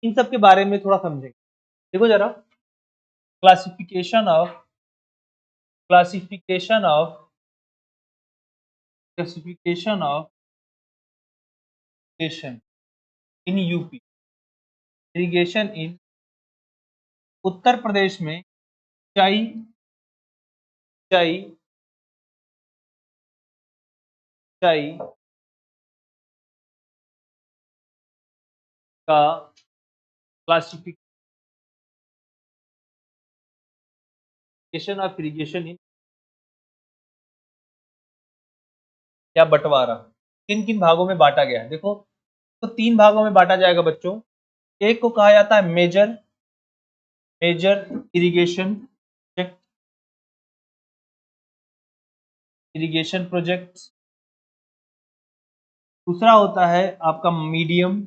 इन सब के बारे में थोड़ा समझेंगे। देखो जरा, classification of classification of classification of irrigation in UP. Irrigation in Uttar Pradesh में सिंचाई सिंचाई सिंचाई का क्लासिफिकेशन ऑफ इरिगेशन इन या बंटवारा किन किन भागों में बांटा गया है। देखो, तो 3 भागों में बांटा जाएगा बच्चों। एक को कहा जाता है मेजर इरिगेशन प्रोजेक्ट। दूसरा होता है आपका मीडियम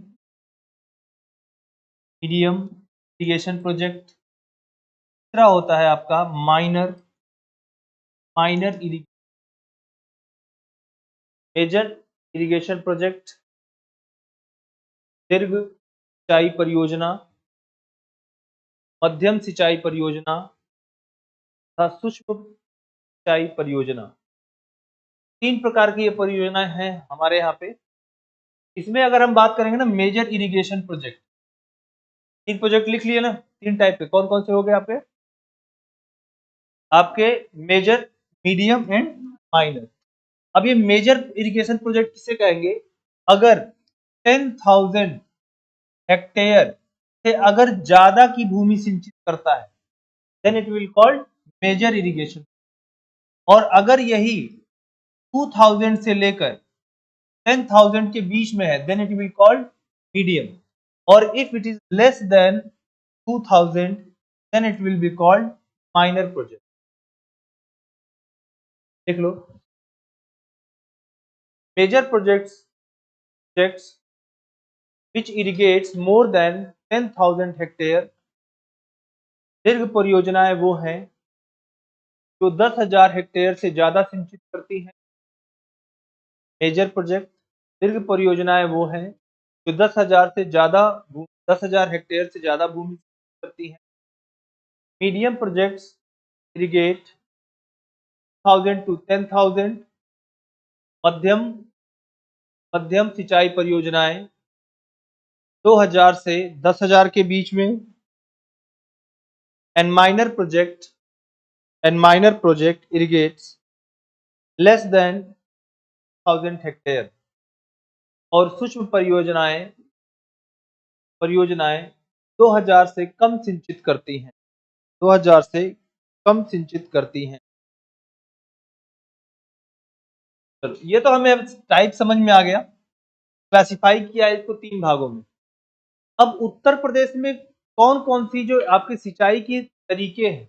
इरिगेशन प्रोजेक्ट। तीसरा होता है आपका माइनर मेजर इरिगेशन प्रोजेक्ट, दीर्घ सिंचाई परियोजना, मध्यम सिंचाई परियोजना तथा सूक्ष्म सिंचाई परियोजना। 3 प्रकार की ये परियोजनाएं हैं हमारे यहाँ पे। इसमें अगर हम बात करेंगे ना मेजर इरिगेशन प्रोजेक्ट, 3 प्रोजेक्ट लिख लिए ना, 3 टाइप के। कौन कौन से हो गए आपके मेजर, मीडियम एंड माइनर। अब ये मेजर इरिगेशन प्रोजेक्ट किसे कहेंगे? अगर 10,000 हेक्टेयर से अगर ज्यादा की भूमि सिंचित करता है then it will called major irrigation. और अगर यही 2000 से लेकर 10,000 के बीच में है then it will called medium. और if it is less than 2000 then it will be called minor project. देख लो, major projects which irrigates more than 10,000 hectare. दीर्घ परियोजनाएं वो हैं जो 10,000 हेक्टेयर से ज्यादा सिंचित करती हैं। मेजर प्रोजेक्ट दीर्घ परियोजनाएं वो हैं जो 10,000 हेक्टेयर से ज्यादा भूमि सिंचित करती हैं। Medium projects irrigate 1000 to 10,000। मध्यम सिंचाई परियोजनाएं 2000 से 10,000 के बीच में। And minor project irrigates less than 1000 hectare. और सूक्ष्म परियोजनाएं 2000 से कम सिंचित करती हैं। 2000 से कम सिंचित करती हैं। चलो, ये तो हमें टाइप समझ में आ गया। क्लासिफाई किया है इसको 3 भागों में। अब उत्तर प्रदेश में कौन कौन सी जो आपकी सिंचाई की तरीके हैं,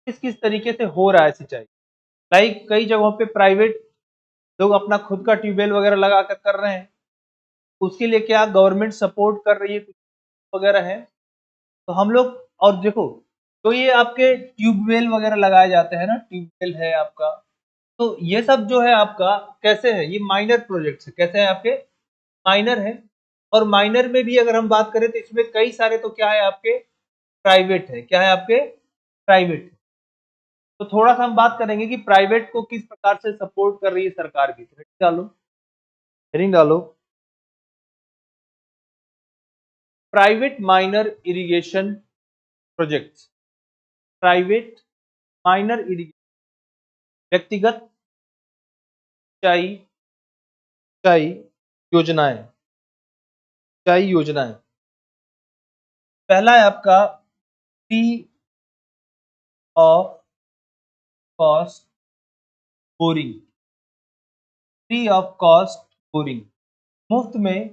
किस किस तरीके से हो रहा है सिंचाई। लाइक कई जगहों पे प्राइवेट लोग अपना खुद का ट्यूबवेल वगैरह लगा कर रहे हैं। उसके लिए क्या गवर्नमेंट सपोर्ट कर रही है कुछ वगैरह है। तो हम लोग, और देखो, तो ये आपके ट्यूबवेल वगैरह लगाए जाते हैं ना, ट्यूबवेल है आपका, तो ये सब जो है आपका कैसे है, ये माइनर प्रोजेक्ट्स है। कैसे है आपके? माइनर है। और माइनर में भी अगर हम बात करें तो इसमें कई सारे तो क्या है आपके प्राइवेट है। क्या है आपके? प्राइवेट। तो थोड़ा सा हम बात करेंगे कि प्राइवेट को किस प्रकार से सपोर्ट कर रही है सरकार भी। हेडिंग डालो private minor irrigation projects. Private minor irrigation, व्यक्तिगत सिंचाई सिंचाई योजनाएं सिंचाई योजनाएं। पहला है आपका free of cost borrowing. Free of cost borrowing, मुफ्त में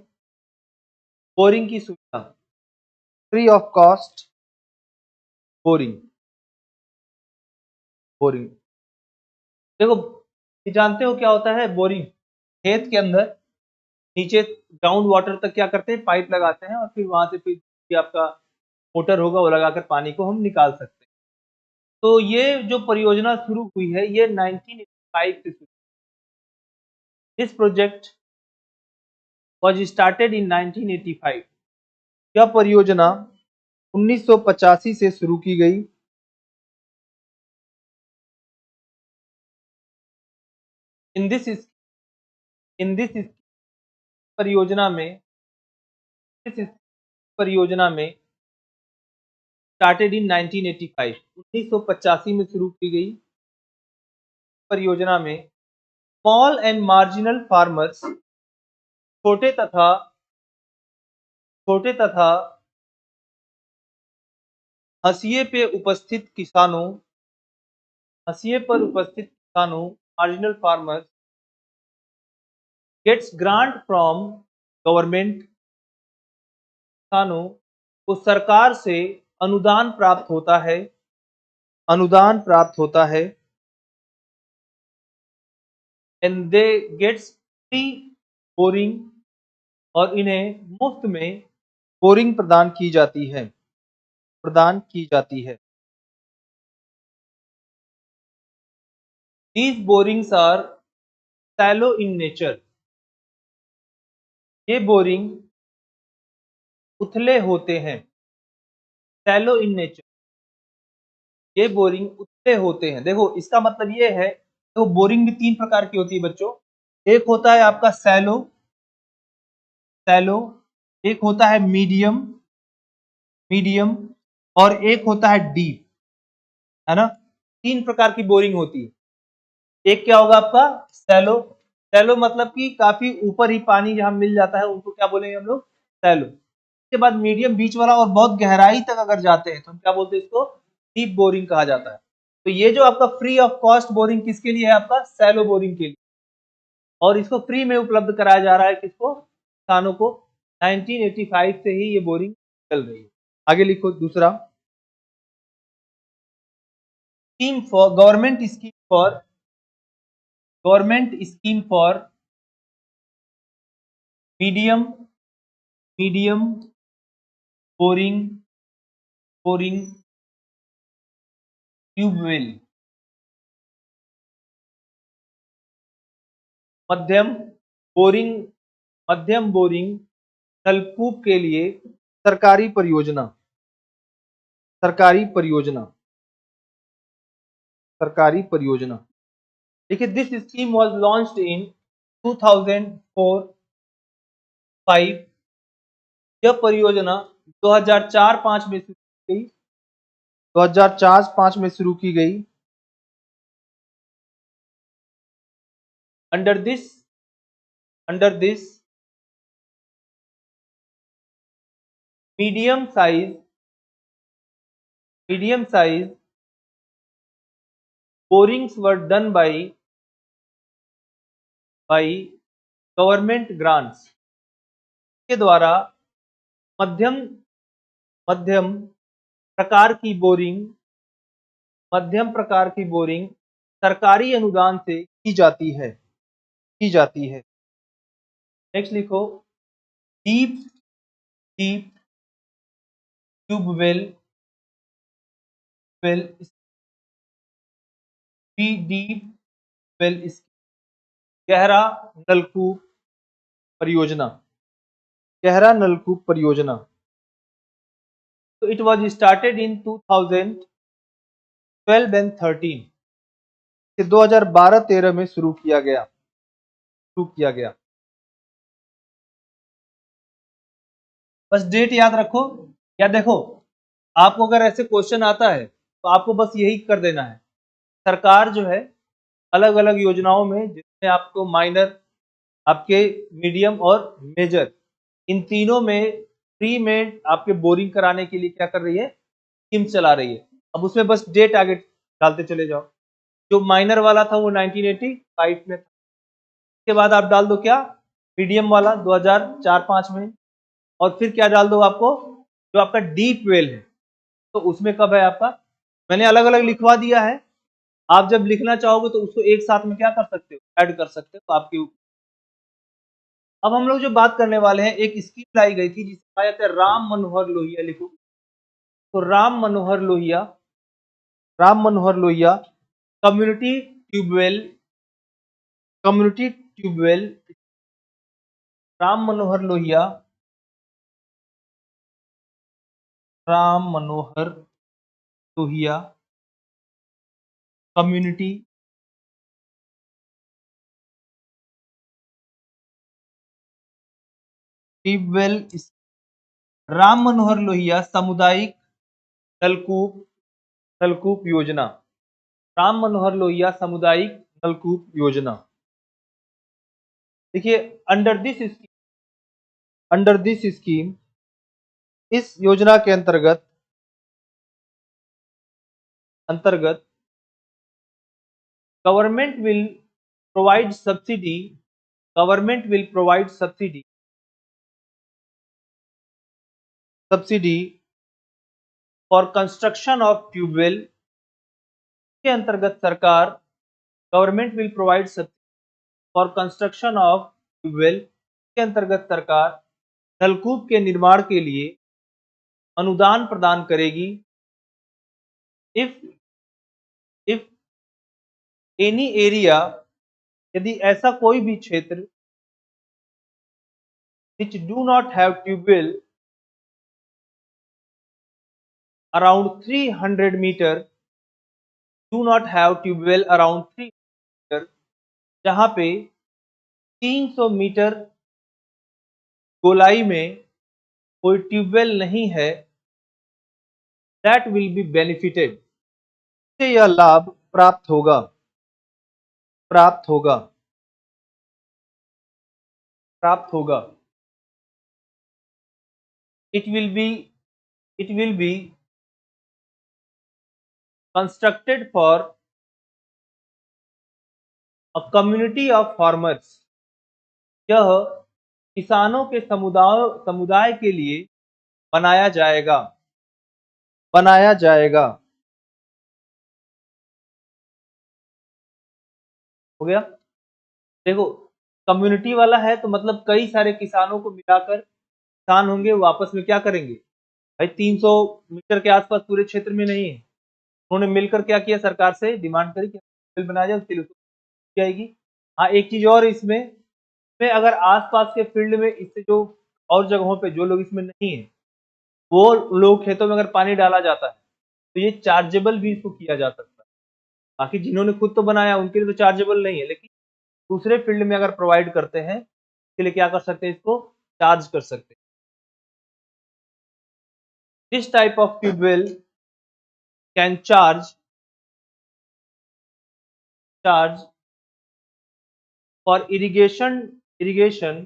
बोरिंग की सुविधा। Free of cost borrowing. देखो, ये जानते हो क्या होता है बोरिंग? खेत के अंदर नीचे ग्राउंड वाटर तक क्या करते हैं, पाइप लगाते हैं और फिर वहां से फिर आपका मोटर होगा वो लगाकर पानी को हम निकाल सकते हैं। तो ये जो परियोजना शुरू हुई है ये 1985 से शुरू। This project was started in 1985। यह परियोजना 1985 से शुरू की गई। इन दिस परियोजना में इस परियोजना में स्टार्टेड इन 1985, 1985 में शुरू की गई परियोजना में स्मॉल एंड मार्जिनल फार्मर्स, छोटे तथा हाशिए पर उपस्थित किसानों, marginal farmers gets grant from government, किसानों को सरकार से अनुदान प्राप्त होता है and they gets free boring, और इन्हें मुफ्त में बोरिंग प्रदान की जाती है। These borings are shallow in nature. ये बोरिंग उथले होते हैं। Shallow in nature, ये बोरिंग उथले होते हैं। देखो इसका मतलब ये है, तो बोरिंग भी तीन प्रकार की होती है बच्चों। एक होता है आपका सैलो, एक होता है मीडियम, और एक होता है डीप, है ना। तीन प्रकार की बोरिंग होती है। एक क्या होगा आपका सैलो मतलब कि काफी ऊपर ही पानी जहां मिल जाता है उनको क्या बोलेंगे हम लोग, सैलो। उसके बाद मीडियम बीच वाला, और बहुत गहराई तक अगर जाते हैं तो हम क्या बोलते हैं, इसको डीप बोरिंग कहा जाता है। तो ये जो आपका फ्री ऑफ कॉस्ट बोरिंग किसके लिए है, आपका सैलो बोरिंग के लिए, और इसको फ्री में उपलब्ध कराया जा रहा है किसको, किसानों को। 1985 से ही ये बोरिंग चल रही है। आगे लिखो दूसरा, scheme for government scheme for medium boring tubewell, मध्यम बोरिंग नलकूप के लिए सरकारी परियोजना। देखिए, this scheme was launched in 2004-5। यह परियोजना 2004-5 में शुरू की गई। Under this medium size borings were done by government grants के द्वारा मध्यम प्रकार की बोरिंग सरकारी अनुदान से की जाती है। नेक्स्ट लिखो, डीप ट्यूबवेल गहरा नलकूप परियोजना। तो it was started in 2012 and 13, 2012-13 में शुरू किया गया। बस डेट याद रखो, या देखो आपको अगर ऐसे क्वेश्चन आता है तो आपको बस यही कर देना है। सरकार जो है अलग अलग योजनाओं में, जिसमें आपको माइनर, आपके मीडियम और मेजर, इन तीनों में फ्री में आपके बोरिंग कराने के लिए क्या कर रही है, स्कीम चला रही है। अब उसमें बस डेट आगे डालते चले जाओ। जो माइनर वाला था वो 1985 में था। उसके बाद आप डाल दो क्या, मीडियम वाला 2004-5 में, और फिर क्या डाल दो आपको, जो आपका डीप वेल है तो उसमें कब है आपका। मैंने अलग अलग लिखवा दिया है, आप जब लिखना चाहोगे तो उसको एक साथ में क्या कर सकते हो, ऐड कर सकते हो, तो आपके ऊपर। अब हम लोग जो बात करने वाले हैं, एक स्कीम लाई गई थी जिसे कहा जाता है राम मनोहर लोहिया। लिखो तो Ram Manohar Lohia community tubewell Ram Manohar Lohia Ram Manohar Lohia community tubewell, Ram Manohar Lohia सामुदायिक नलकूप नलकूप योजना, राम मनोहर लोहिया सामुदायिक नलकूप योजना। देखिए, अंडर दिस स्कीम, इस योजना के अंतर्गत government will provide subsidy for construction of tubewell. के अंतर्गत सरकार government will provide for construction of tubewell के अंतर्गत सरकार नलकूप के निर्माण के लिए अनुदान प्रदान करेगी। इफ एनी एरिया, यदि ऐसा कोई भी क्षेत्र which do not have tubewell around 300 meter, जहां पे 300 मीटर गोलाई में कोई ट्यूबवेल नहीं है, that will be benefited, से यह लाभ प्राप्त होगा। It will be constructed for a community of farmers। यह किसानों के समुदाय के लिए बनाया जाएगा। हो गया। देखो, कम्युनिटी वाला है तो मतलब कई सारे किसानों को मिलाकर किसान होंगे, वो आपस में क्या करेंगे भाई, 300 मीटर के आसपास पूरे क्षेत्र में नहीं है, उन्होंने मिलकर क्या किया, सरकार से डिमांड करी कि बिल बनाया जाए, उसके लिए जाएगी। हाँ, एक चीज और इसमें अगर आसपास के फील्ड में इससे जो और जगहों पे जो लोग इसमें नहीं है, वो लोग खेतों में अगर पानी डाला जाता है तो ये चार्जेबल भी इसको किया जा सकता है। बाकी जिन्होंने खुद तो बनाया उनके लिए तो चार्जेबल नहीं है, लेकिन दूसरे फील्ड में अगर प्रोवाइड करते हैं इसके लिए क्या कर सकते हैं, इसको चार्ज कर सकते हैं। This type of tubewell can charge for irrigation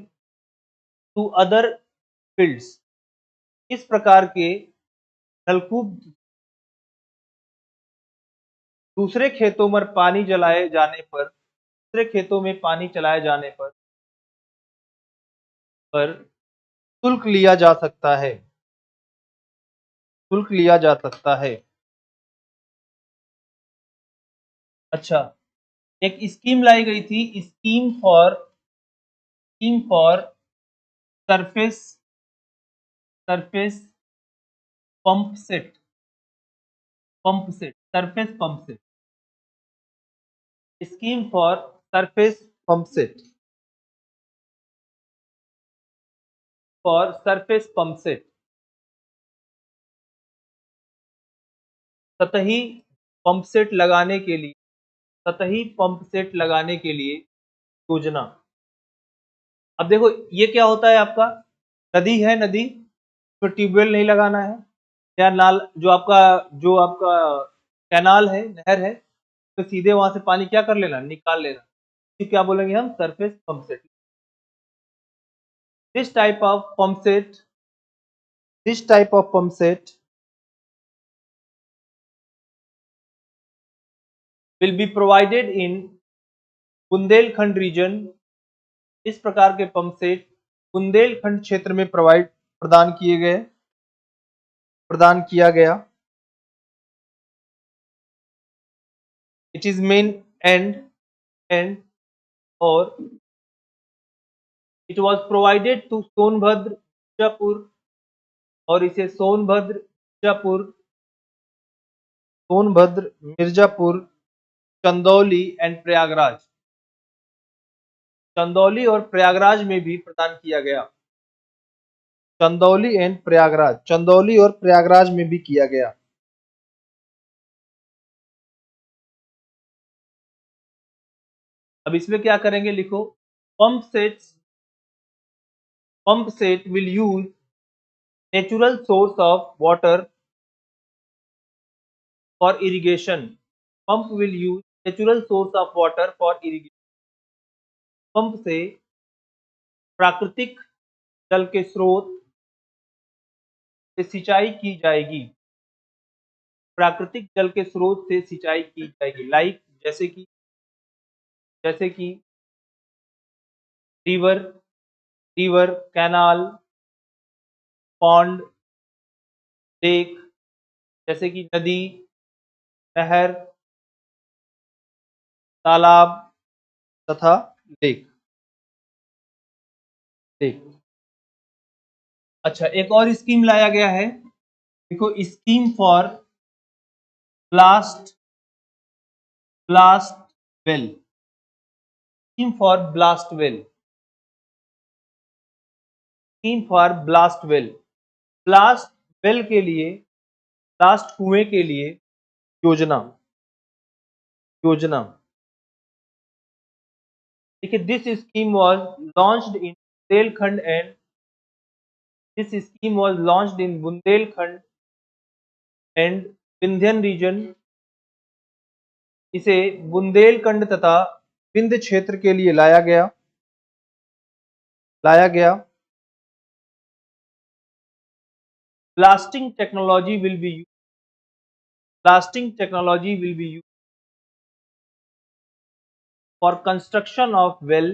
to other fields. इस प्रकार के नलकूप दूसरे खेतों में पानी चलाए जाने पर शुल्क लिया जा सकता है। अच्छा, एक स्कीम लाई गई थी, scheme for surface pump set, scheme for surface pump set, सतही पंप सेट लगाने के लिए योजना। अब देखो, ये क्या होता है, आपका नदी तो ट्यूबवेल नहीं लगाना है, या नाल जो आपका कैनाल है, नहर है, तो सीधे वहां से पानी क्या कर लेना, निकाल लेना, तो क्या बोलेंगे हम, surface pump set. This type of pump set will be provided in Bundelkhand region. इस प्रकार के पंप सेट बुंदेलखंड क्षेत्र में प्रदान किया गया। इट इज मेन एंड और it was provided to Sonbhadra, Mirzapur, और इसे मिर्जापुर, चंदौली एंड प्रयागराज, चंदौली और प्रयागराज में भी प्रदान किया गया। चंदौली एंड प्रयागराज, चंदौली और प्रयागराज में भी किया गया। अब इसमें क्या करेंगे, लिखो pump set will use natural source of water for irrigation. Pump will use natural source of water for irrigation. Pump से प्राकृतिक जल के स्रोत से सिंचाई की जाएगी। प्राकृतिक जल के स्रोत से सिंचाई की जाएगी, लाइक जैसे कि रिवर, कैनाल, पॉन्ड, लेक, जैसे कि नदी, नहर, तालाब तथा लेक। अच्छा, एक और स्कीम लाया गया है, देखो scheme for blast well. Scheme for blast well, scheme for blast well. Blast well के लिए, ब्लास्ट कुएं के लिए योजना। देखिए, this scheme was launched in Bundelkhand and Vindhyan region. इसे बुंदेलखंड तथा विंध्य क्षेत्र के लिए लाया गया। Blasting technology will be used for construction of well.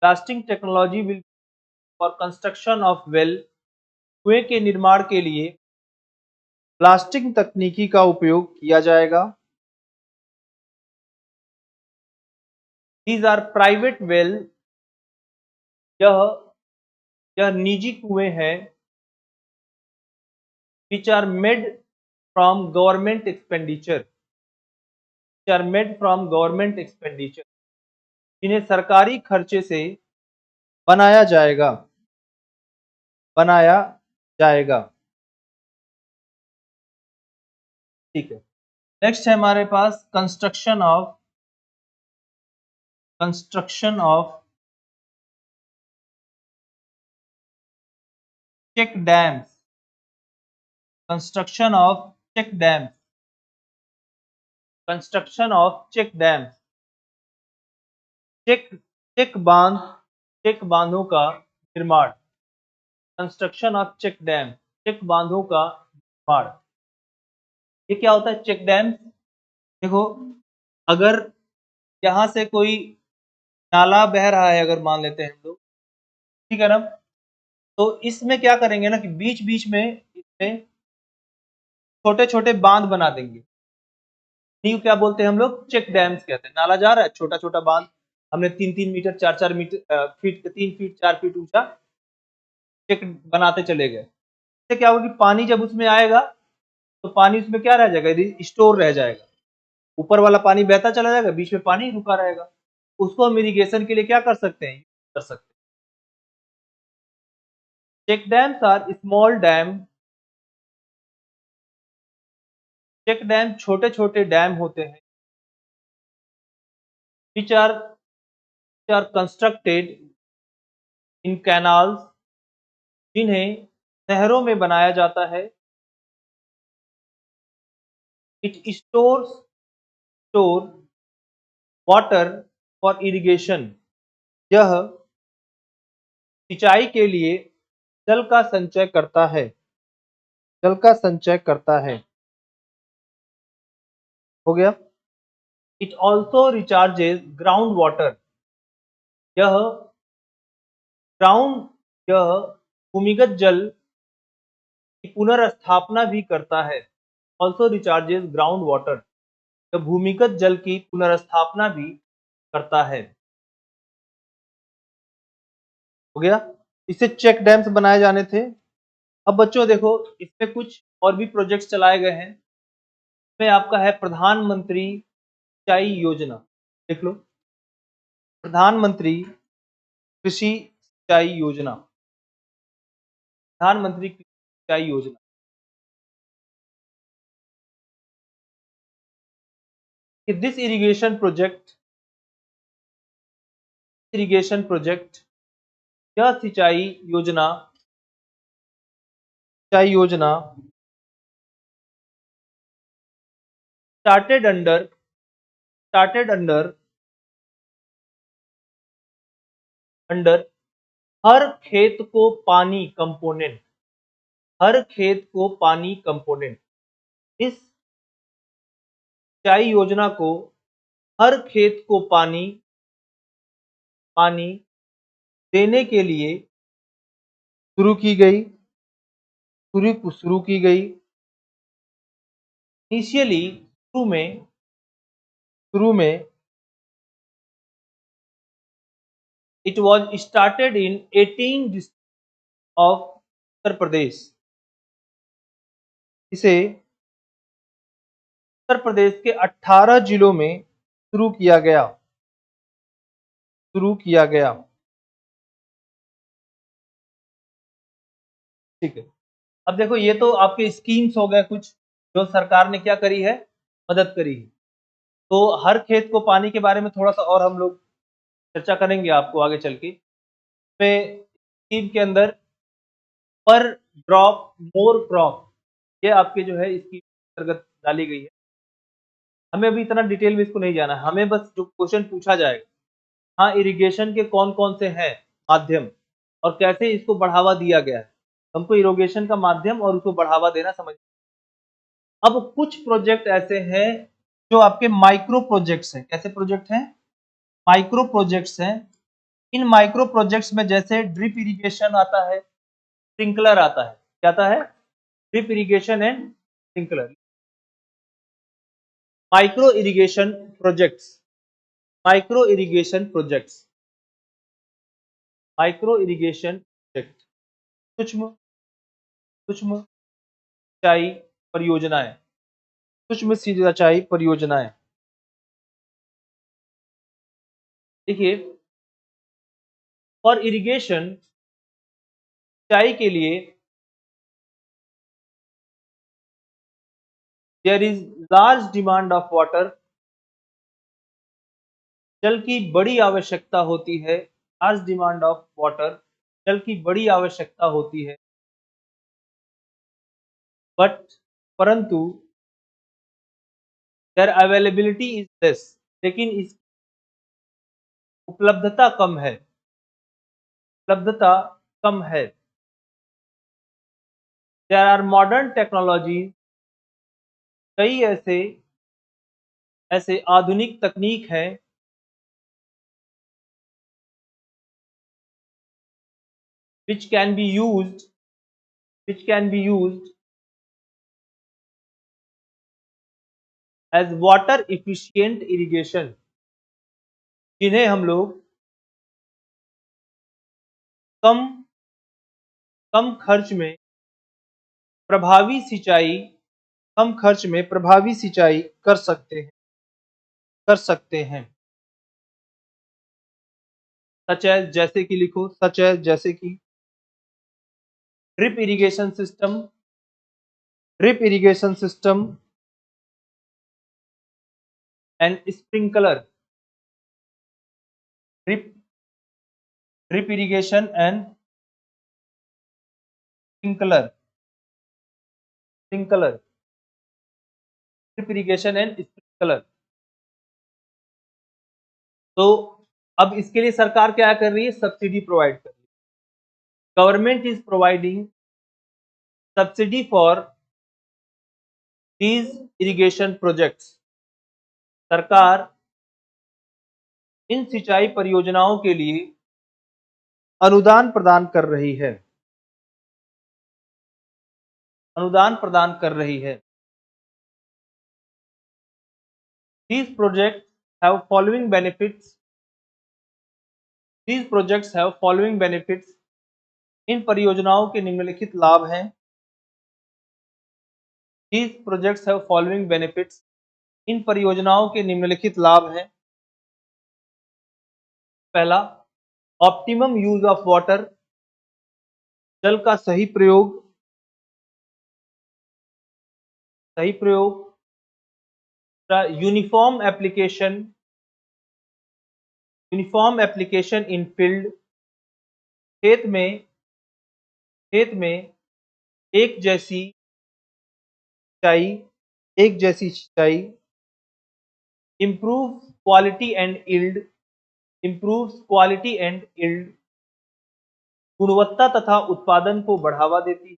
Blasting technology will for construction of well. कुएं के निर्माण के लिए ब्लास्टिंग तकनीकी का उपयोग किया जाएगा। These are private well। यह निजी कुएं हैं। Which are made from government expenditure। जिन्हें सरकारी खर्चे से बनाया जाएगा। ठीक है, नेक्स्ट है हमारे पास construction of check dams. Check बांधों का निर्माण। Construction of check dam, check बांधों का निर्माण। ये क्या होता है चेक डैम? देखो, अगर यहाँ से कोई नाला बह रहा है, अगर मान लेते हैं हम लोग, ठीक है ना, तो इसमें क्या करेंगे ना कि बीच बीच में इसमें छोटे छोटे बांध बना देंगे। नहीं, क्या बोलते हैं हम लोग, चेक डैम्स कहते हैं। नाला जा रहा है, छोटा छोटा बांध हमने 3-3 metre 4-4 metre feet 3 feet 4 feet ऊंचा चेक बनाते चले गए। इससे क्या होगा कि पानी जब उसमें आएगा तो पानी उसमें क्या रह जाएगा, स्टोर रह जाएगा। ऊपर वाला पानी बहता चला जाएगा, बीच में पानी रुका रहेगा। उसको हम इरिगेशन के लिए क्या कर सकते हैं, check dams are small dam. Check dam छोटे छोटे डैम होते हैं। which are constructed in canals। जिन्हें नहरों में बनाया जाता है। it stores water for irrigation। यह सिंचाई के लिए जल का संचय करता है। हो गया। It also recharges ground water। यह भूमिगत जल की पुनर्स्थापना भी करता है। Also recharges ground water। यह भूमिगत जल की पुनर्स्थापना भी करता है। हो गया। इससे चेक डैम्स बनाए जाने थे। अब बच्चों देखो, इसमें कुछ और भी प्रोजेक्ट्स चलाए गए हैं। इसमें आपका है प्रधानमंत्री सिंचाई योजना। देख लो, प्रधानमंत्री कृषि सिंचाई योजना, प्रधानमंत्री कृषि सिंचाई योजना। दिस इरिगेशन प्रोजेक्ट, यह सिंचाई योजना स्टार्टेड अंडर हर खेत को पानी कंपोनेंट, हर खेत को पानी कंपोनेंट। इस सिंचाई योजना को हर खेत को पानी देने के लिए शुरू की गई। इनिशियली शुरू में it was started in 18 district of Uttar Pradesh. इसे उत्तर प्रदेश के 18 जिलों में शुरू किया गया। ठीक है, अब देखो ये तो आपके स्कीम्स हो गए कुछ जो सरकार ने क्या करी है, मदद करी है। तो हर खेत को पानी के बारे में थोड़ा सा और हम लोग चर्चा करेंगे आपको आगे चल के। स्कीम के अंदर पर ड्रॉप मोर क्रॉप, ये आपके जो है इसकी अंतर्गत डाली गई है। हमें अभी इतना डिटेल में इसको नहीं जाना है, हमें बस जो क्वेश्चन पूछा जाएगा, हाँ इरिगेशन के कौन कौन से हैं माध्यम और कैसे इसको बढ़ावा दिया गया है, हमको इरिगेशन का माध्यम और उसको बढ़ावा देना समझ। अब कुछ प्रोजेक्ट ऐसे हैं जो आपके माइक्रो प्रोजेक्ट्स हैं। कैसे प्रोजेक्ट हैं? माइक्रो प्रोजेक्ट्स हैं। इन माइक्रो प्रोजेक्ट्स में जैसे ड्रिप इरिगेशन आता है, स्प्रिंकलर आता है। क्या आता है? Drip irrigation and sprinkler. Micro irrigation projects, micro irrigation project, सूक्ष्म सिंचाई परियोजनाएं, सूक्ष्म सिंचाई परियोजनाएं। देखिए, फॉर इरिगेशन, सिंचाई के लिए there is large demand of water, जल की बड़ी आवश्यकता होती है। लार्ज डिमांड ऑफ वाटर, जल की बड़ी आवश्यकता होती है। परंतु देयर अवेलेबिलिटी इज लेस, लेकिन इस उपलब्धता कम है। देयर आर मॉडर्न टेक्नोलॉजी, कई ऐसे आधुनिक तकनीक है which can be used as water efficient irrigation, जिन्हें हम लोग कम खर्च में प्रभावी सिंचाई कर सकते हैं। सच जैसे कि लिखो, जैसे कि drip irrigation system and sprinkler. Drip irrigation and sprinkler, drip irrigation and sprinkler. तो अब इसके लिए सरकार क्या कर रही है? सब्सिडी प्रोवाइड कर रही है। Government is providing subsidy for these irrigation projects. सरकार इन सिंचाई परियोजनाओं के लिए अनुदान प्रदान कर रही है। These projects have following benefits. इन परियोजनाओं के निम्नलिखित लाभ हैं। These projects have following benefits. इन परियोजनाओं के निम्नलिखित लाभ हैं। पहला, ऑप्टिमम यूज ऑफ वाटर, जल का सही प्रयोग, यूनिफॉर्म एप्लीकेशन इन फील्ड, खेत में एक जैसी सिंचाई, improves quality and yield, गुणवत्ता तथा उत्पादन को बढ़ावा देती है,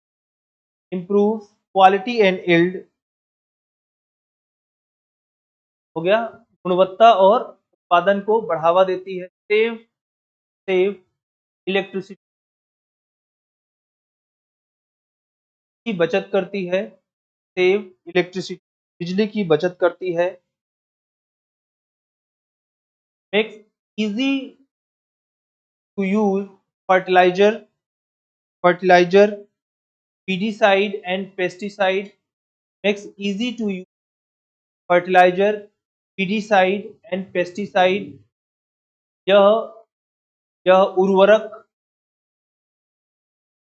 improves quality and yield, हो गया, गुणवत्ता और उत्पादन को बढ़ावा देती है, सेव इलेक्ट्रिसिटी की बचत करती है, सेव इलेक्ट्रिसिटी बिजली की बचत करती है, makes easy to use fertilizer, pesticide and pesticide, makes easy to use fertilizer, pesticide and pesticide, यह उर्वरक,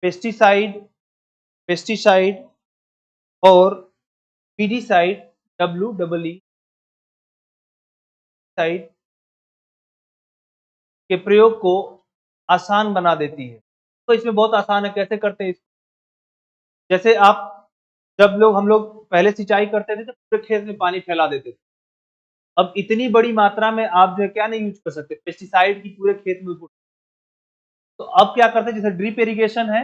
पेस्टिसाइड और पीडीसाइड साइड के प्रयोग को आसान बना देती है। तो इसमें बहुत आसान है, कैसे करते हैं इसको, जैसे हम लोग पहले सिंचाई करते थे तो पूरे खेत में पानी फैला देते थे। अब इतनी बड़ी मात्रा में आप जो है क्या नहीं यूज कर सकते, पेस्टिसाइड की पूरे खेत में। तो अब क्या करते हैं, जैसे ड्रिप इरिगेशन है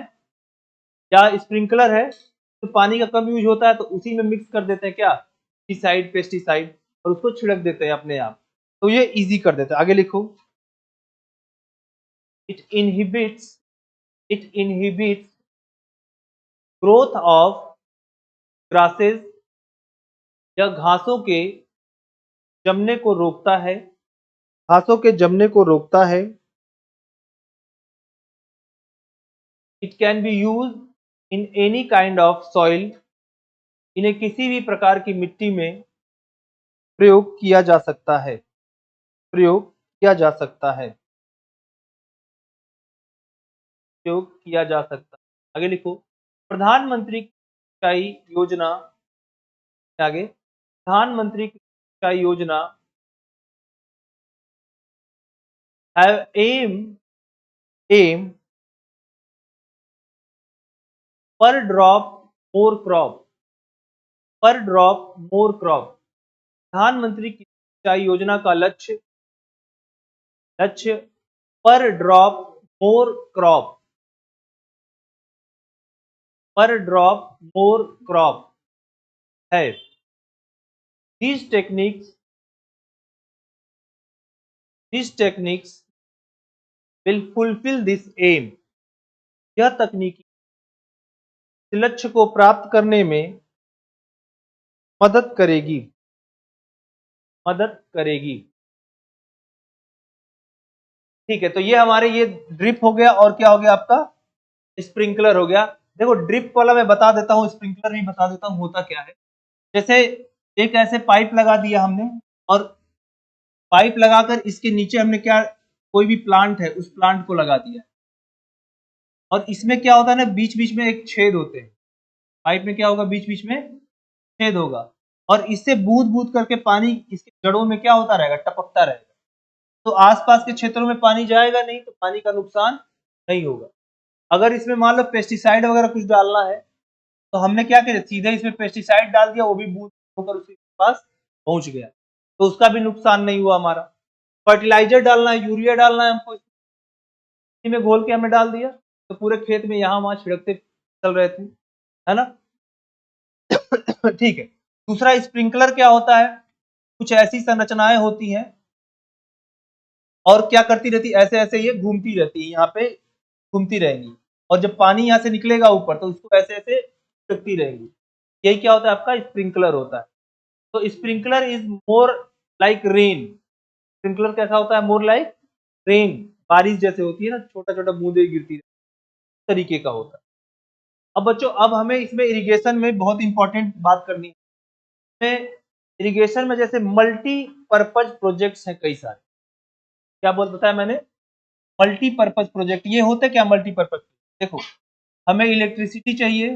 या स्प्रिंकलर है, तो पानी का कम यूज होता है तो उसी में मिक्स कर देते हैं क्या, पेस्टिसाइड और उसको छिड़क देते हैं अपने आप, तो ये इजी कर देता है। आगे लिखो, it inhibits growth of grasses, या घासों के जमने को रोकता है, it can be use in any kind of soil, इन्हें किसी भी प्रकार की मिट्टी में प्रयोग किया जा सकता है। आगे लिखो, प्रधानमंत्री सिंचाई योजना, आगे प्रधानमंत्री सिंचाई योजना have aim per drop more crop, प्रधानमंत्री की सिंचाई योजना का लक्ष्य पर ड्रॉप मोर क्रॉप है। These techniques will fulfill this aim, यह तकनीकी लक्ष्य को प्राप्त करने में मदद करेगी। ठीक है, तो ये हमारे ये ड्रिप हो गया, और क्या हो गया आपका, स्प्रिंकलर हो गया। देखो ड्रिप वाला मैं बता देता हूँ, स्प्रिंकलर भी बता देता हूँ होता क्या है। जैसे एक ऐसे पाइप लगा दिया हमने, और पाइप लगाकर इसके नीचे हमने क्या, कोई भी प्लांट है उस प्लांट को लगा दिया, और इसमें क्या होता है ना, बीच बीच में एक छेद होते हैं, पाइप में क्या होगा, बीच बीच में छेद होगा, और इससे बूंद बूंद करके पानी इसके जड़ों में क्या होता रहेगा, टपकता रहेगा। तो आसपास के क्षेत्रों में पानी जाएगा नहीं, तो पानी का नुकसान नहीं होगा। अगर इसमें मान लो पेस्टिसाइड वगैरह कुछ डालना है, तो हमने क्या किया, सीधे इसमें पेस्टिसाइड डाल दिया, वो भी बूंद होकर उसके पास पहुंच गया, तो उसका भी नुकसान नहीं हुआ हमारा। फर्टिलाइजर डालना है, यूरिया डालना है हमको, में घोल के हमने डाल दिया, तो पूरे खेत में यहाँ वहां छिड़कते चल रहे थे, है ना। ठीक है, दूसरा स्प्रिंकलर क्या होता है, कुछ ऐसी संरचनाएं होती हैं और क्या करती रहती, ऐसे ऐसे ये घूमती रहती है, यहाँ पे घूमती रहेंगी, और जब पानी यहाँ से निकलेगा ऊपर तो उसको ऐसे ऐसे छिड़कती रहेंगी। यही क्या होता है, आपका स्प्रिंकलर होता है। तो sprinkler is more like rain, sprinkler कैसा होता है, मोर लाइक रेन, बारिश जैसे होती है ना, छोटा छोटा बूंदे गिरती है, तरीके का होता है। अब बच्चों, अब हमें इसमें इरिगेशन में बहुत इंपॉर्टेंट बात करनी है। इरिगेशन में जैसे मल्टी पर्पज प्रोजेक्ट्स हैं कई सारे, क्या बताया मैंने, मल्टीपर्पज प्रोजेक्ट। ये होते क्या मल्टीपर्पज? देखो, हमें इलेक्ट्रिसिटी चाहिए,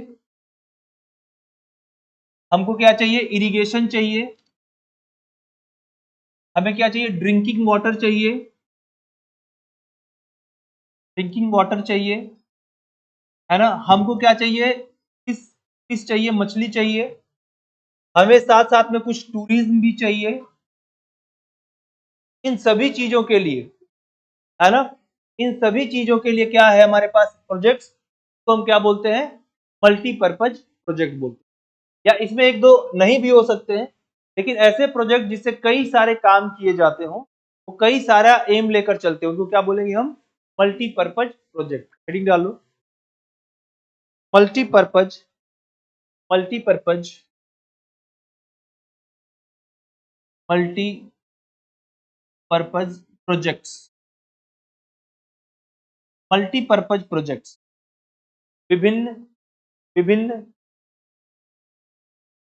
हमको क्या चाहिए, इरिगेशन चाहिए, हमें क्या चाहिए, ड्रिंकिंग वाटर चाहिए, ड्रिंकिंग वाटर चाहिए, है ना। हमको क्या चाहिए, फिश चाहिए, मछली चाहिए, हमें साथ साथ में कुछ टूरिज्म भी चाहिए। इन सभी चीजों के लिए, है ना, इन सभी चीजों के लिए क्या है हमारे पास प्रोजेक्ट्स, तो हम क्या बोलते हैं, मल्टीपर्पज प्रोजेक्ट बोलते हैं। या इसमें एक दो नहीं भी हो सकते हैं, लेकिन ऐसे प्रोजेक्ट जिससे कई सारे काम किए जाते हों, वो कई सारा एम लेकर चलते हैं, उनको क्या बोलेंगे हम, मल्टीपर्पज प्रोजेक्ट। हेडिंग डालो, multipurpose, multipurpose, multipurpose projects, multipurpose projects, विभिन्न विभिन्न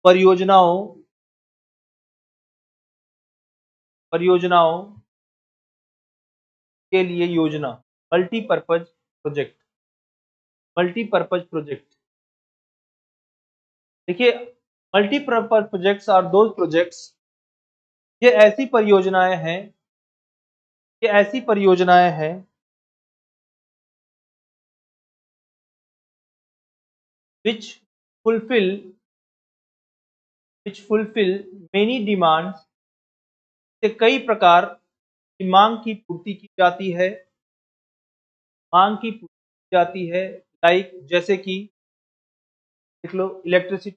परियोजनाओं परियोजनाओं के लिए योजना, मल्टीपर्पज प्रोजेक्ट, मल्टीपर्पज प्रोजेक्ट। देखिए, multipurpose projects are those projects, ये ऐसी परियोजनाएं हैं, ये ऐसी परियोजनाएं हैं which fulfill many demands, से कई प्रकार की मांग की पूर्ति की जाती है, मांग की पूर्ति की जाती है। लाइक जैसे कि देख लो, इलेक्ट्रिसिटी,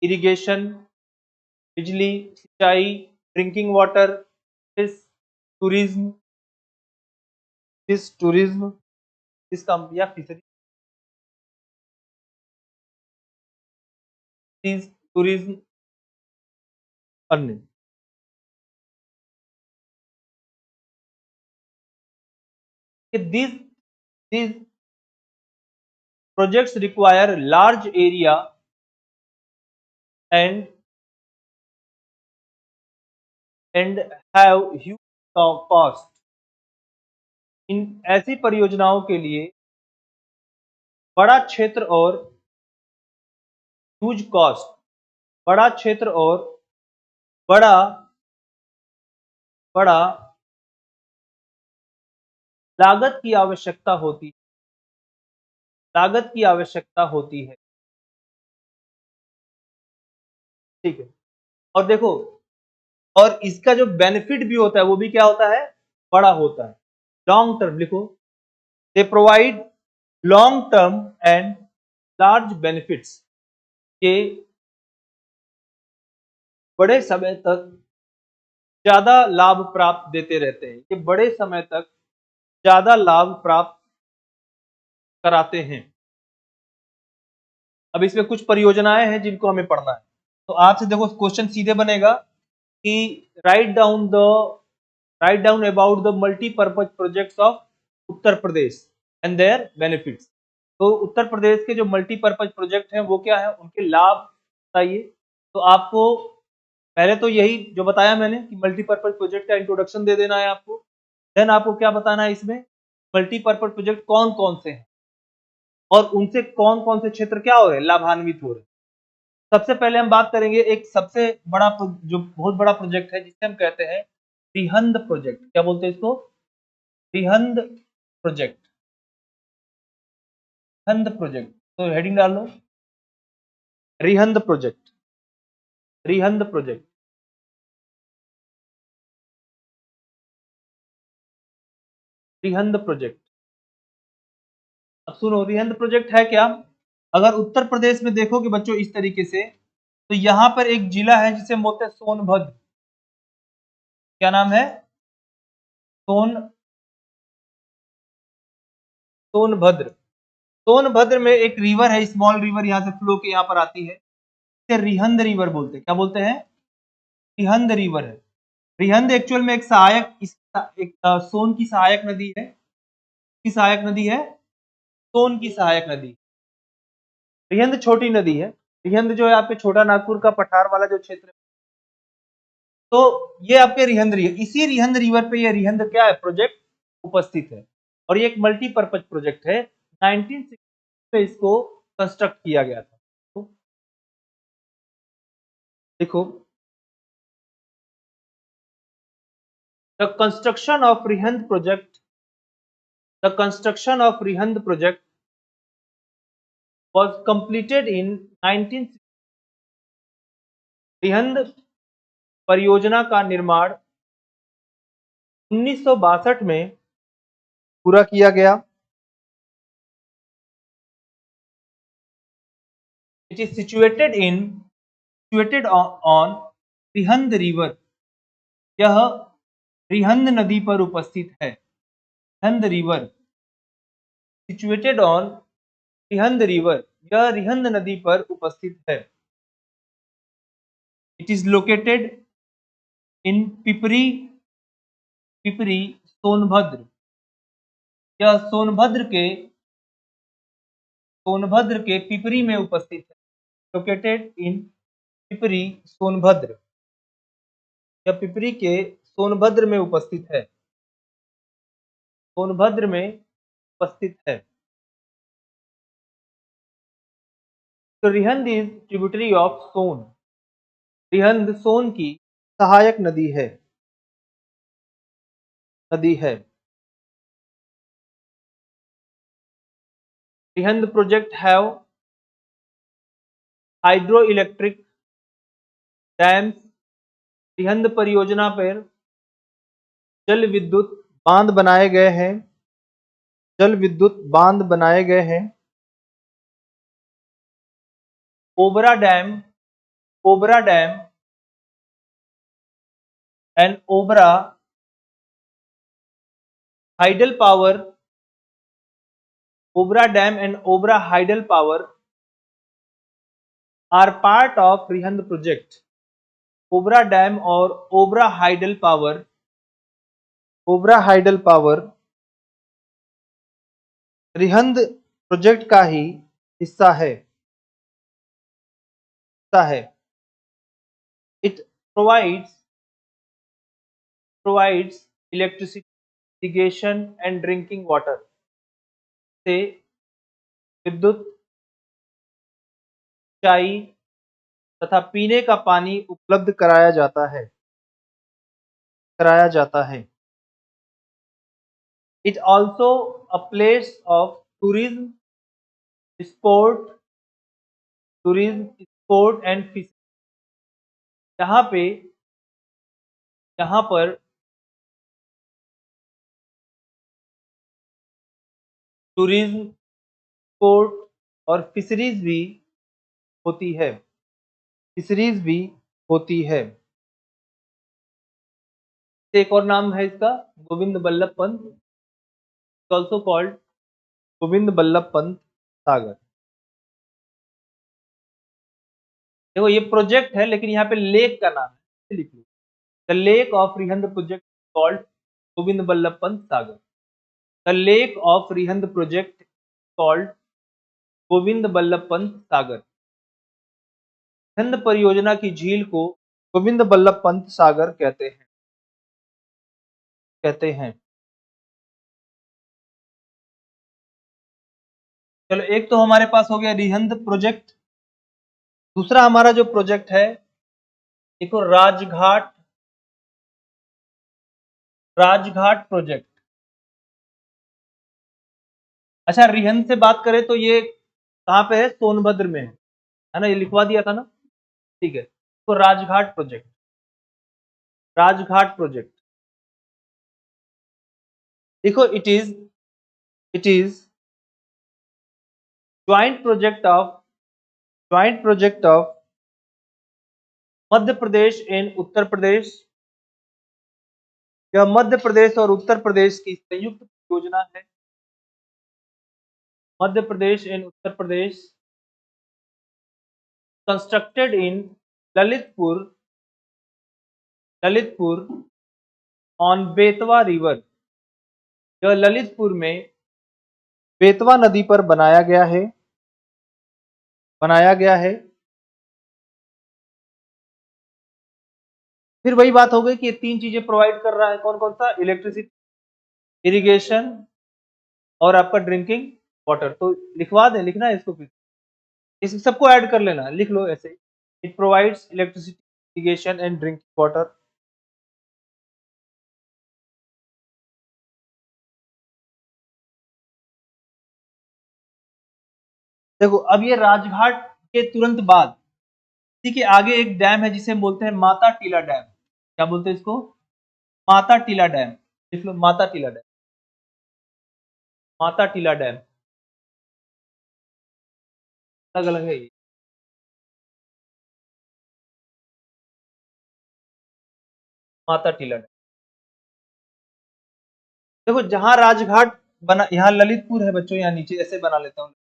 इरिगेशन, बिजली, सिंचाई, ड्रिंकिंग वाटर, टूरिज्म, टूरिज्म, इसका या फिशरी, टूरिज्म, अन्य। These projects require large area and have huge cost। इन ऐसी परियोजनाओं के लिए बड़ा क्षेत्र और ह्यूज कॉस्ट, बड़ा क्षेत्र और बड़ा बड़ा लागत की आवश्यकता होती, लागत की आवश्यकता होती है। ठीक है, और देखो, और इसका जो बेनिफिट भी होता है वो भी क्या होता है, बड़ा होता है। लॉन्ग टर्म लिखो, they provide long term and large benefits, के बड़े समय तक ज्यादा लाभ प्राप्त देते रहते हैं, ये बड़े समय तक ज्यादा लाभ प्राप्त कराते हैं। अब इसमें कुछ परियोजनाएं हैं जिनको हमें पढ़ना है, तो आपसे देखो क्वेश्चन सीधे बनेगा कि write down about the multipurpose projects of Uttar Pradesh and their benefits. तो उत्तर प्रदेश के जो मल्टीपर्पज प्रोजेक्ट हैं वो क्या है, उनके लाभ बताइए। तो आपको पहले तो यही जो बताया मैंने कि मल्टीपर्पज प्रोजेक्ट का इंट्रोडक्शन दे देना है आपको। देन आपको क्या बताना है, इसमें मल्टीपर्पज प्रोजेक्ट कौन कौन से हैं और उनसे कौन कौन से क्षेत्र क्या हो रहे हैं, लाभान्वित हो रहे हैं। सबसे पहले हम बात करेंगे एक सबसे बड़ा जो बहुत बड़ा प्रोजेक्ट है जिसे हम कहते हैं रिहंद प्रोजेक्ट। क्या बोलते हैं इसको, रिहंद प्रोजेक्ट, रिहंद प्रोजेक्ट। तो हेडिंग डाल लो, Rihand project, Rihand project, Rihand project. अब सुनो, रिहंद प्रोजेक्ट है क्या। अगर उत्तर प्रदेश में देखोगे बच्चों इस तरीके से, तो यहां पर एक जिला है जिसे हम बोलते हैं सोनभद्र। क्या नाम है, सोनभद्र। सोनभद्र में एक रिवर है, स्मॉल रिवर, यहां से फ्लो के यहां पर आती है, इसे रिहंद रिवर बोलते हैं। क्या बोलते हैं, रिहंद रिवर है। रिहंद एक्चुअल में एक सहायक, एक सोन की सहायक नदी है। की सहायक नदी है, सोन की सहायक नदी। रिहंद छोटी नदी है। रिहंद जो है आपके छोटा नागपुर का पठार वाला जो क्षेत्र है, तो ये आपके रिहंद रिवर, इसी रिहंद रिवर पे ये रिहंद क्या है प्रोजेक्ट उपस्थित है। और ये एक मल्टीपर्पज प्रोजेक्ट है। 1960 में इसको कंस्ट्रक्ट किया गया था। तो देखो, the construction of Rihand project was completed in 1960। Rihand परियोजना का निर्माण 1962 में पूरा किया गया। It is situated on Rihand river. यह रिहंद नदी पर उपस्थित है। Rihand river, situated on Rihand river, यह रिहंद नदी पर उपस्थित है। It is located in Pipri Sonbhadra. यह सोनभद्र के पिपरी में उपस्थित है। लोकेटेड इन पिपरी सोनभद्र, यह पिपरी के सोनभद्र में उपस्थित है। सोनभद्र में उपस्थित है। तो Rihand is tributary of Son. Rihand Son की सहायक नदी है। Rihand project have hydro electric dams. Rihand परियोजना पर जल विद्युत बांध बनाए गए हैं। Obra dam and Obra hydel power are part of Rihand project. Obra dam और Obra hydel power Rihand project का ही हिस्सा है। It provides electricity, irrigation and drinking water. से विद्युत, सिंचाई तथा पीने का पानी उपलब्ध कराया जाता है। It also a place of tourism, sport and fishing. यहाँ पर टूरिज्म, स्पोर्ट और फिशरीज भी होती है। एक और नाम है इसका, गोविंद बल्लभ पंत, ऑल्सो कॉल्ड गोविंद बल्लभ पंत सागर। देखो, ये प्रोजेक्ट है लेकिन यहाँ पे लेक का नाम है, लिख लो। The lake of Rihand project called Govind Ballabh Pant Sagar. The lake of Rihand project called Govind Ballabh Pant Sagar. Rihand परियोजना की झील को गोविंद बल्लभ पंत सागर कहते हैं। चलो, एक तो हमारे पास हो गया रिहंद प्रोजेक्ट। दूसरा हमारा जो प्रोजेक्ट है, देखो, राजघाट प्रोजेक्ट। अच्छा, रिहंद से बात करें तो ये कहाँ पे है? सोनभद्र में है ना, ये लिखवा दिया था ना, ठीक है। तो राजघाट प्रोजेक्ट देखो, it is joint project of Madhya Pradesh and Uttar Pradesh. यह मध्य प्रदेश और उत्तर प्रदेश की संयुक्त योजना है। Madhya Pradesh and Uttar Pradesh, constructed in Lalitpur on Betwa river. यह ललितपुर में बेतवा नदी पर बनाया गया है। फिर वही बात हो गई कि ये तीन चीजें प्रोवाइड कर रहा है। कौन कौन सा? इलेक्ट्रिसिटी, इरिगेशन और आपका ड्रिंकिंग वाटर। तो लिखवा दें, लिखना है इसको, फिर इस सबको ऐड कर लेना, लिख लो ऐसे। It provides electricity, irrigation and drinking water. देखो अब ये राजघाट के तुरंत बाद इसी के आगे एक डैम है जिसे बोलते हैं माता टीला डैम। क्या बोलते हैं इसको? माता टीला डैम। लिख लो, माता टीला डैम, माता टीला डैम। अलग अलग है ये। माता टीला डैम। देखो जहां राजघाट बना, यहाँ ललितपुर है बच्चों, यहाँ नीचे ऐसे बना लेता हूँ,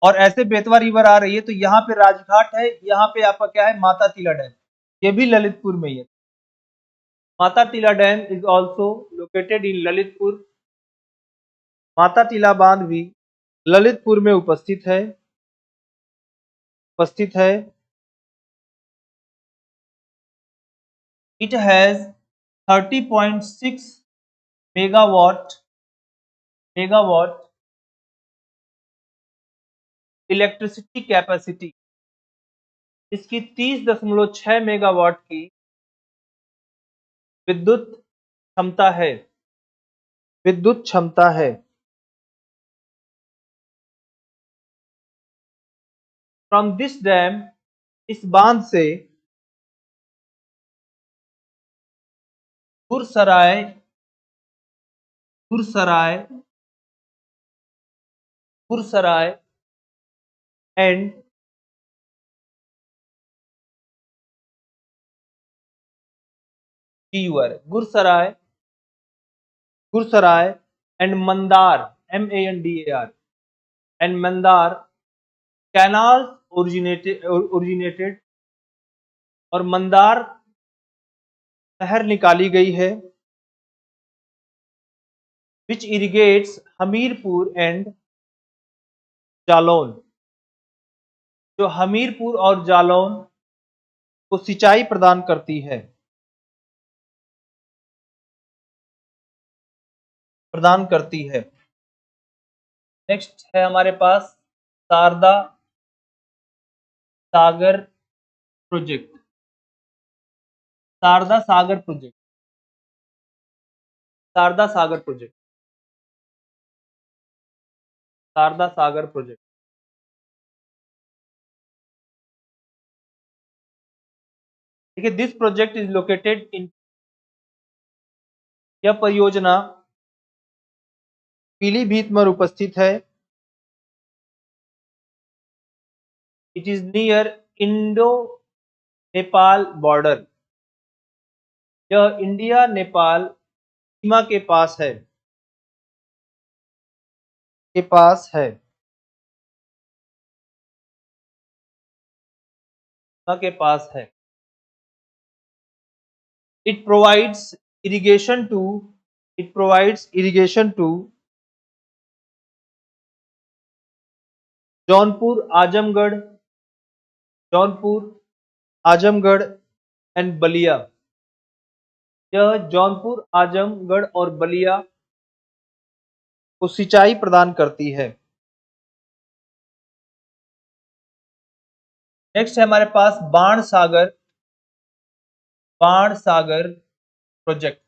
और ऐसे बेतवा रिवर आ रही है, तो यहाँ पे राजघाट है, यहाँ पे आपका क्या है, माता टीला डैम। ये भी ललितपुर में ही है। Mata Tila dam is also located in Lalitpur. Mata Tila बांध भी ललितपुर में उपस्थित है। It has 30.6 megawatt electricity capacity. इसकी 30.6 मेगावाट की विद्युत क्षमता है। विद्युत क्षमता है। फ्रॉम दिस डैम, इस बांध से गुरसराय गुरसराय गुरसराय एंड टीवर, Gursarai and Mandar, MANDAR, and Mandar canal originated, और मंदार नहर निकाली गई है, विच इरिगेट्स हमीरपुर एंड जालौन, जो हमीरपुर और जालौन को सिंचाई प्रदान करती है। नेक्स्ट है हमारे पास शारदा सागर प्रोजेक्ट। शारदा सागर प्रोजेक्ट। शारदा सागर प्रोजेक्ट। शारदा सागर प्रोजेक्ट। देखिए, this project is located in, यह परियोजना पीलीभीत में उपस्थित है। It is near Indo Nepal border, यह इंडिया नेपाल सीमा के पास है। के पास है के पास है। It provides irrigation to Jaunpur Azamgarh and Ballia. यह जौनपुर, आजमगढ़ और बलिया को सिंचाई प्रदान करती है। नेक्स्ट है हमारे पास बाण Sagar project.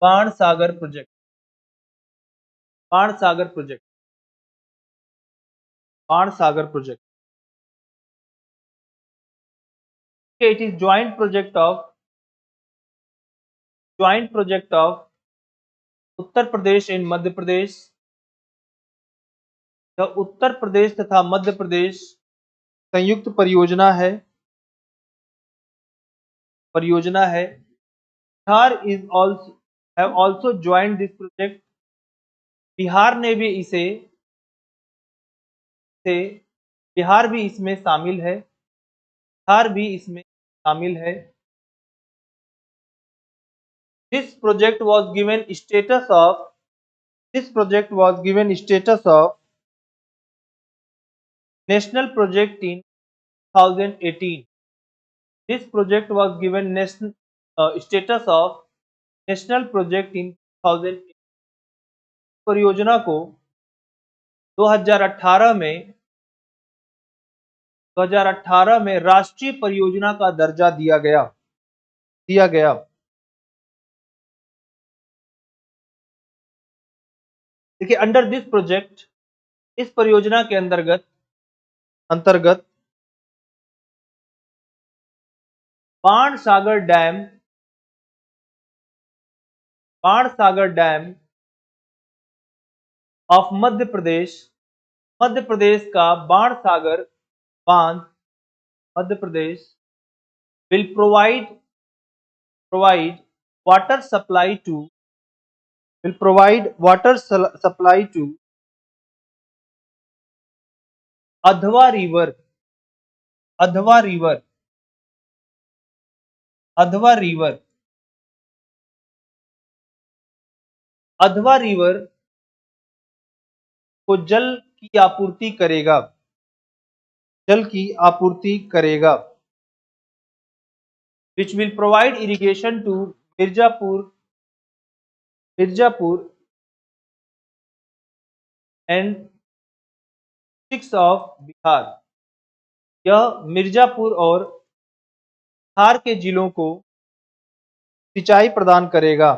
Ban Sagar project. Ban Sagar project. Ban Sagar project. It is joint project of Uttar Pradesh and Madhya Pradesh. यह उत्तर प्रदेश तथा मध्य प्रदेश संयुक्त परियोजना है। Bihar is also have also joined this project. Bihar ने भी बिहार भी इसमें शामिल है। This project was given status of national project in 2018. This project was given status of national project in परियोजना को 2018 में राष्ट्रीय परियोजना का दर्जा दिया गया। देखिए, अंडर दिस प्रोजेक्ट, इस परियोजना के अंतर्गत बाणसागर डैम ऑफ मध्य प्रदेश का बाणसागर बांध Madhya Pradesh will provide water supply to Adhwa river को जल की आपूर्ति करेगा, which will provide irrigation to Mirzapur and districts of Bihar. यह मिर्जापुर और बिहार के जिलों को सिंचाई प्रदान करेगा।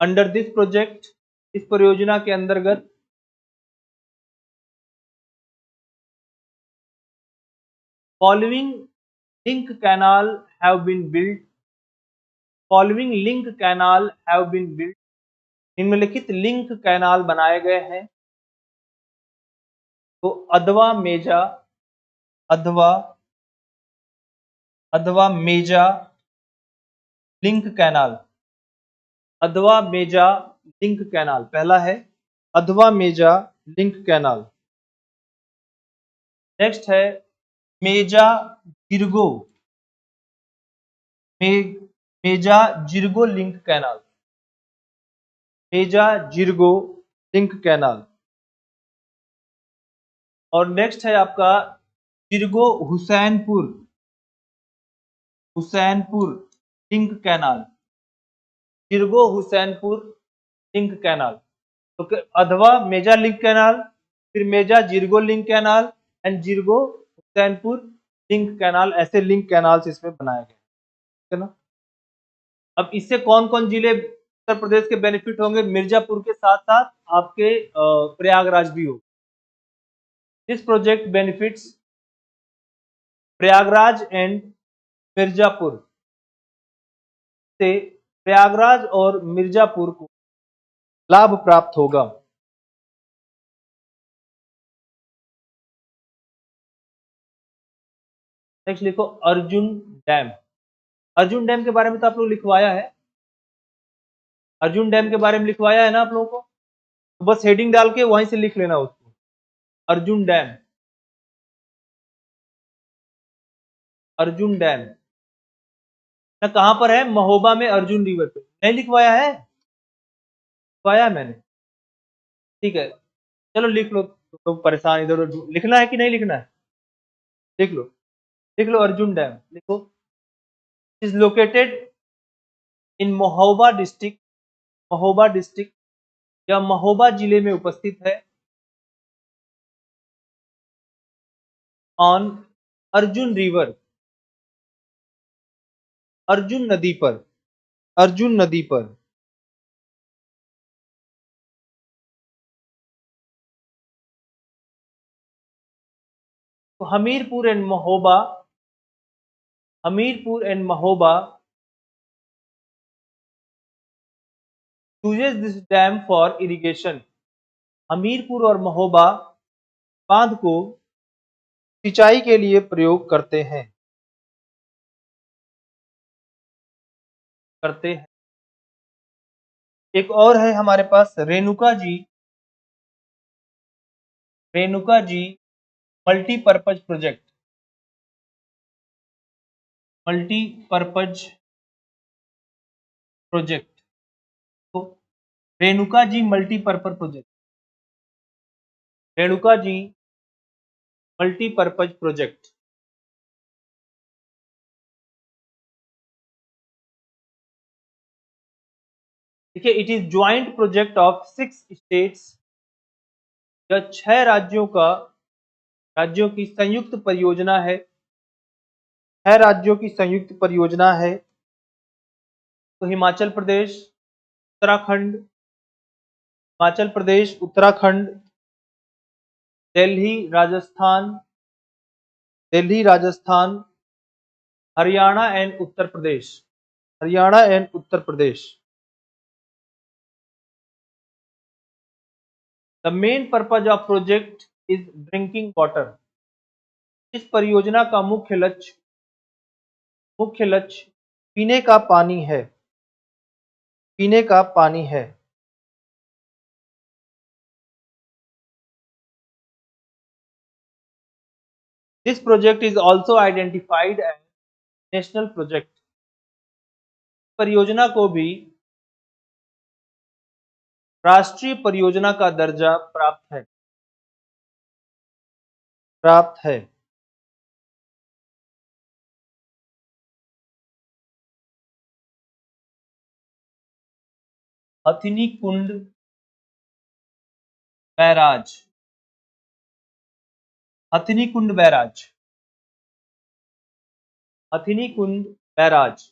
अंडर दिस प्रोजेक्ट, इस परियोजना के अंतर्गत following link canal have been built. निम्नलिखित लिंक कैनाल बनाए गए हैं। तो अधवा मेजा लिंक कैनाल पहला है, अधवा मेजा लिंक कैनाल। नेक्स्ट है मेजा जिरगो लिंक कैनाल। और नेक्स्ट है आपका जिरगो हुसैनपुर लिंक कैनाल। तो अधवा मेजा लिंक कैनाल, फिर Meja Jirgo link canal and Jirgo Husainpur link canal, ऐसे लिंक कैनाल्स इसमें बनाए गए, ठीक है ना। अब इससे कौन कौन जिले उत्तर प्रदेश के बेनिफिट होंगे? मिर्जापुर के साथ साथ आपके प्रयागराज भी हो। This project benefits Prayagraj and Mirzapur. से प्रयागराज और मिर्जापुर को लाभ प्राप्त होगा। नेक्स्ट लिखो अर्जुन डैम। अर्जुन डैम के बारे में तो आप लोग लिखवाया है, अर्जुन डैम के बारे में लिखवाया है ना आप लोगों को। तो बस हेडिंग डाल के वहीं से लिख लेना उसको, अर्जुन डैम ना कहां पर है? महोबा में अर्जुन रिवर पे। नहीं लिखवाया है? लिखवाया है मैंने, ठीक है। चलो लिख लो, तो परेशान इधर उधर लिखना है कि नहीं लिखना है? लिख लो अर्जुन डैम लिखो। Is located in Mahoba district या महोबा जिले में उपस्थित है। ऑन अर्जुन रिवर, अर्जुन नदी पर। तो Hamirpur and Mahoba uses this dam for irrigation. Hamirpur और महोबा बांध को सिंचाई के लिए प्रयोग करते हैं। एक और है हमारे पास रेणुका जी मल्टीपर्पज प्रोजेक्ट। तो रेणुका जी मल्टीपर्पज प्रोजेक्ट। देखिए, it is joint project of 6 states, यह 6 राज्यों की संयुक्त परियोजना है। 6 राज्यों की संयुक्त परियोजना है। तो Himachal Pradesh, Uttarakhand, Delhi, Rajasthan, Haryana and Uttar Pradesh. The main purpose of project is drinking water. इस परियोजना का मुख्य लक्ष्य पीने का पानी है। पीने का पानी है। This project is also identified as national project. परियोजना को भी राष्ट्रीय परियोजना का दर्जा प्राप्त है। Hathini Kund barrage. Hathini Kund barrage. Hathini Kund barrage.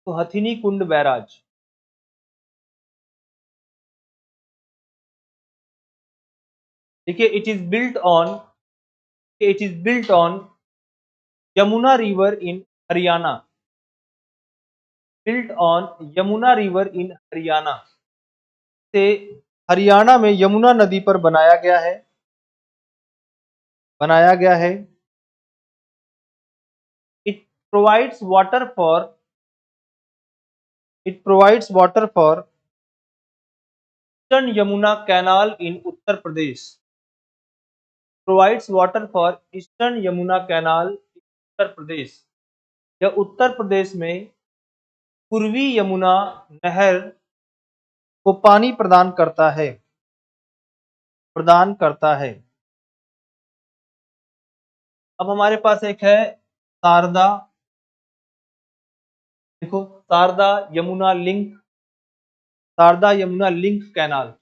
तो हथिनी कुंड बैराज, देखिए, it is built on Yamuna river in Haryana. Built on Yamuna river in Haryana से हरियाणा में यमुना नदी पर बनाया गया है। It provides water for eastern Yamuna canal in Uttar Pradesh. Provides water for eastern Yamuna canal उत्तर प्रदेश। यह उत्तर प्रदेश में पूर्वी यमुना नहर को पानी प्रदान करता है। अब हमारे पास एक है शारदा। देखो, Sharda Yamuna link canal.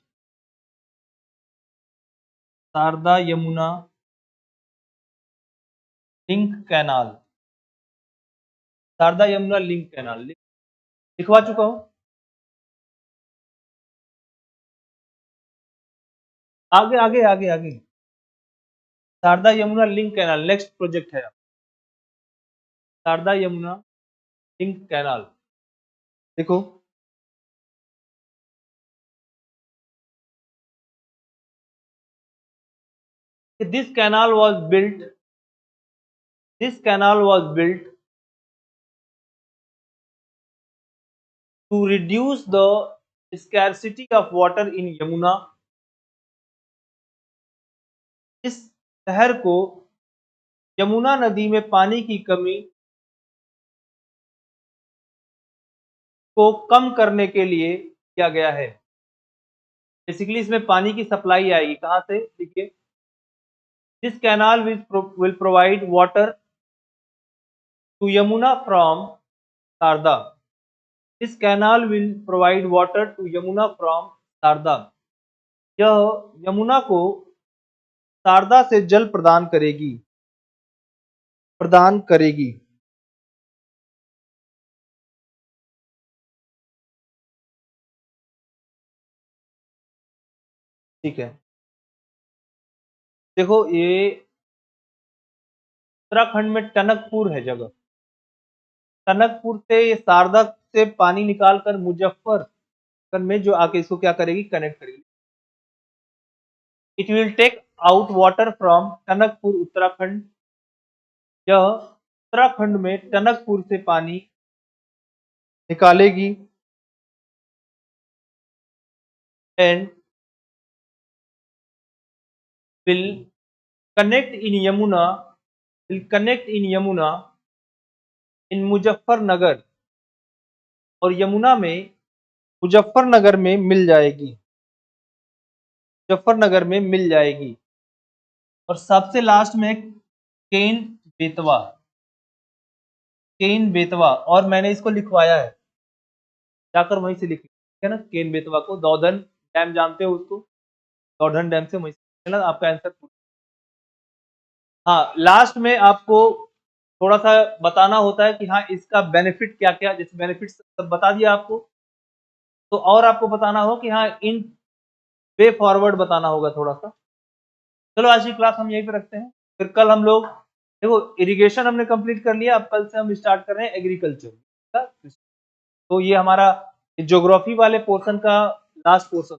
Sharda Yamuna link canal. Sharda Yamuna link canal लिखवा चुका हूं। आगे आगे आगे आगे, Sharda Yamuna link canal next project है। शारदा यमुना लिंक कैनाल, देखो, this canal was built to reduce the scarcity of water in Yamuna। इस शहर को यमुना नदी में पानी की कमी को कम करने के लिए किया गया है। बेसिकली इसमें पानी की सप्लाई आएगी कहां से, देखिए, this canal will provide water to Yamuna from Sharda. This canal will provide water to Yamuna from Sharda. यह यमुना को शारदा से जल प्रदान करेगी। ठीक है, देखो, ये उत्तराखंड में टनकपुर है जगह। टनकपुर से ये शारदा से पानी निकालकर मुजफ्फरनगर में जो आके इसको क्या करेगी, कनेक्ट करेगी। It will take out water from Tanakpur Uttarakhand. यह उत्तराखंड में टनकपुर से पानी निकालेगी and will connect in Yamuna in Muzaffarnagar, और यमुना में मुजफ्फरनगर में मिल जाएगी। और सबसे लास्ट में केन बेतवा, और मैंने इसको लिखवाया है। जाकर वहीं से लिख है ना, केन बेतवा को। दौधन डैम जानते हो उसको, दौधन डैम से वहीं से ना आपका आंसर। हाँ, लास्ट में आपको थोड़ा सा बताना होता है कि हाँ इसका बेनिफिट क्या क्या, जैसे बेनिफिट सब बता दिया आपको, तो और आपको बताना हो कि हाँ इन वे फॉरवर्ड बताना होगा थोड़ा सा। चलो आज की क्लास हम यहीं पे रखते हैं, फिर कल हम लोग, देखो इरिगेशन हमने कंप्लीट कर लिया, अब कल से हम स्टार्ट कर रहे हैं एग्रीकल्चर। तो ये हमारा ज्योग्राफी वाले पोर्शन का लास्ट पोर्शन।